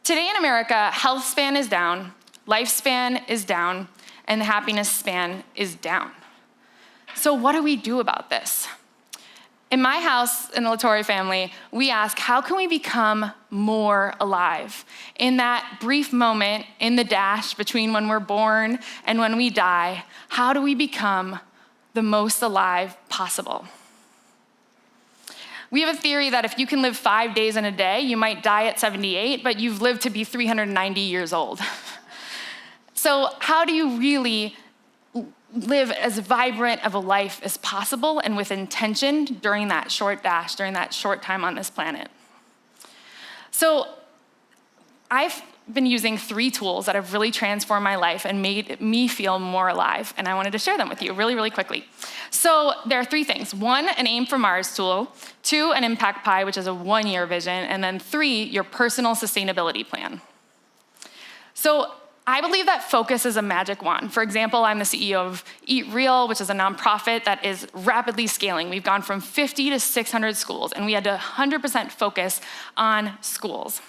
Today in America, health span is down, lifespan is down, and the happiness span is down. So what do we do about this? In my house, in the LaTorre family, we ask, how can we become more alive? In that brief moment in the dash between when we're born and when we die, how do we become the most alive possible? We have a theory that if you can live 5 days in a day, you might die at 78, but you've lived to be 390 years old. So how do you really live as vibrant of a life as possible and with intention during that short dash, during that short time on this planet? So I've been using 3 tools that have really transformed my life and made me feel more alive, and I wanted to share them with you really, really quickly. So there are 3 things. 1, an Aim for Mars tool. 2, an Impact Pie, which is a 1-year vision. And then 3, your personal sustainability plan. So I believe that focus is a magic wand. For example, I'm the CEO of Eat Real, which is a nonprofit that is rapidly scaling. We've gone from 50 to 600 schools, and we had to 100% focus on schools.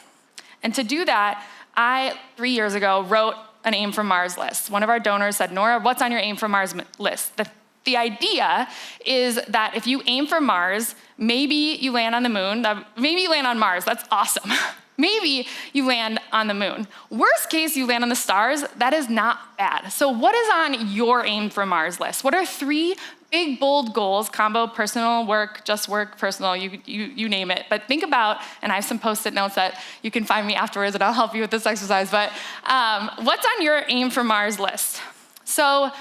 And to do that, I, 3 years ago, wrote an Aim for Mars list. One of our donors said, Nora, what's on your Aim for Mars list? The idea is that if you aim for Mars, maybe you land on the moon, maybe you land on Mars, that's awesome. Maybe you land on the moon. Worst case, you land on the stars, that is not bad. So what is on your Aim for Mars list? What are 3 big, bold goals, combo, personal, work, just work, personal, you name it. But think about, and I have some Post-it notes that you can find me afterwards and I'll help you with this exercise, but what's on your Aim for Mars list? So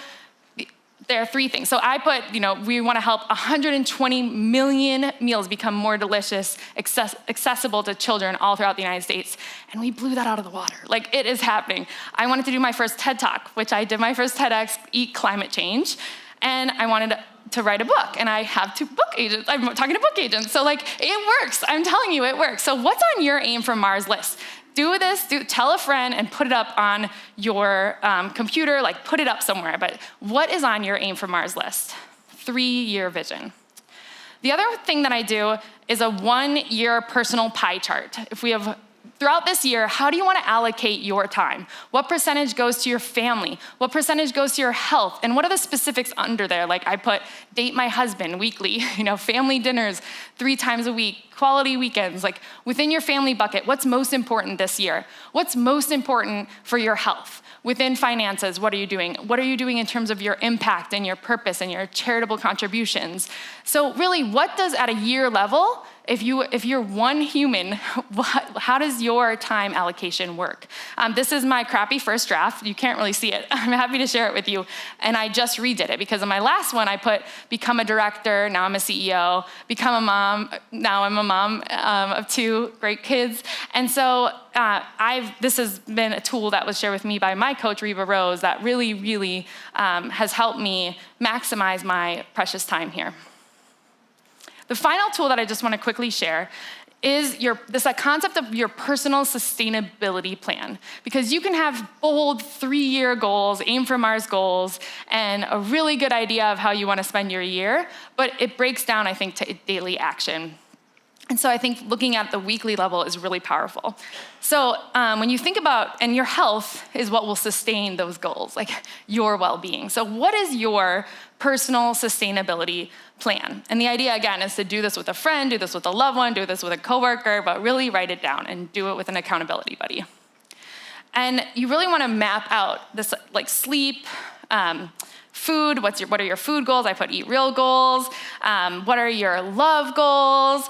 there are 3 things. So I put, we want to help 120 million meals become more delicious, accessible to children all throughout the United States. And we blew that out of the water. Like, it is happening. I wanted to do my first TED Talk, which I did my first TEDx, Eat Climate Change. And I wanted to write a book. And I have 2 book agents. I'm talking to book agents. So it works. I'm telling you, it works. So what's on your Aim for Mars list? Tell a friend and put it up on your computer, put it up somewhere. But what is on your Aim for Mars list? 3-year vision. The other thing that I do is a 1-year personal pie chart. If we have, throughout this year, how do you want to allocate your time? What percentage goes to your family? What percentage goes to your health? And what are the specifics under there? Like I put date my husband weekly, family dinners 3 times a week, quality weekends. Like within your family bucket, what's most important this year? What's most important for your health? Within finances, what are you doing? What are you doing in terms of your impact and your purpose and your charitable contributions? So really, what does at a year level, if you're one human, how does your time allocation work? This is my crappy first draft. You can't really see it. I'm happy to share it with you. And I just redid it because in my last one, I put become a director, now I'm a CEO, become a mom, now I'm a mom of 2 great kids. And so this has been a tool that was shared with me by my coach, Reba Rose, that really, really has helped me maximize my precious time here. The final tool that I just want to quickly share is this concept of your personal sustainability plan. Because you can have bold 3-year goals, Aim for Mars goals, and a really good idea of how you want to spend your year, but it breaks down, I think, to daily action. And so I think looking at the weekly level is really powerful. So when you think about, and your health is what will sustain those goals, like your well-being. So what is your personal sustainability plan? And the idea, again, is to do this with a friend, do this with a loved one, do this with a coworker, but really write it down and do it with an accountability buddy. And you really want to map out this, sleep, food, what are your food goals? I put Eat Real goals. What are your love goals?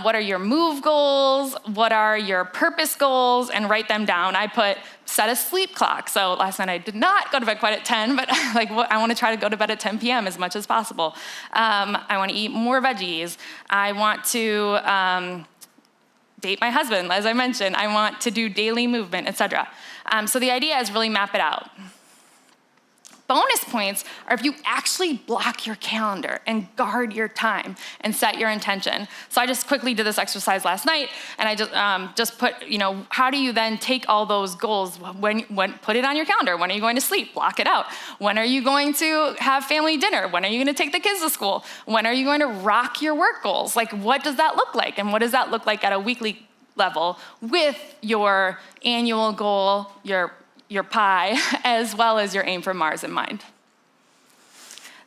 What are your move goals? What are your purpose goals? And write them down. I put set a sleep clock. So last night I did not go to bed quite at 10, but I want to try to go to bed at 10 p.m. as much as possible. I want to eat more veggies. I want to date my husband, as I mentioned. I want to do daily movement, etc. So the idea is really map it out. Bonus points are if you actually block your calendar and guard your time and set your intention. So I just quickly did this exercise last night, and I just put, how do you then take all those goals? When put it on your calendar. When are you going to sleep? Block it out. When are you going to have family dinner? When are you going to take the kids to school? When are you going to rock your work goals? What does that look like? And what does that look like at a weekly level with your annual goal, your pie, as well as your aim for Mars in mind.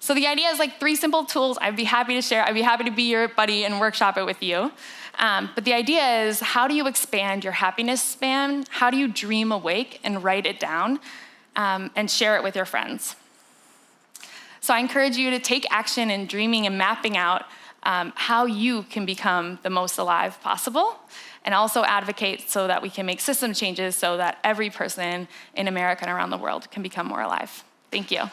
So the idea is like 3 simple tools I'd be happy to share. I'd be happy to be your buddy and workshop it with you. But the idea is, how do you expand your happiness span? How do you dream awake and write it down and share it with your friends? So I encourage you to take action in dreaming and mapping out how you can become the most alive possible, and also advocate so that we can make system changes so that every person in America and around the world can become more alive. Thank you.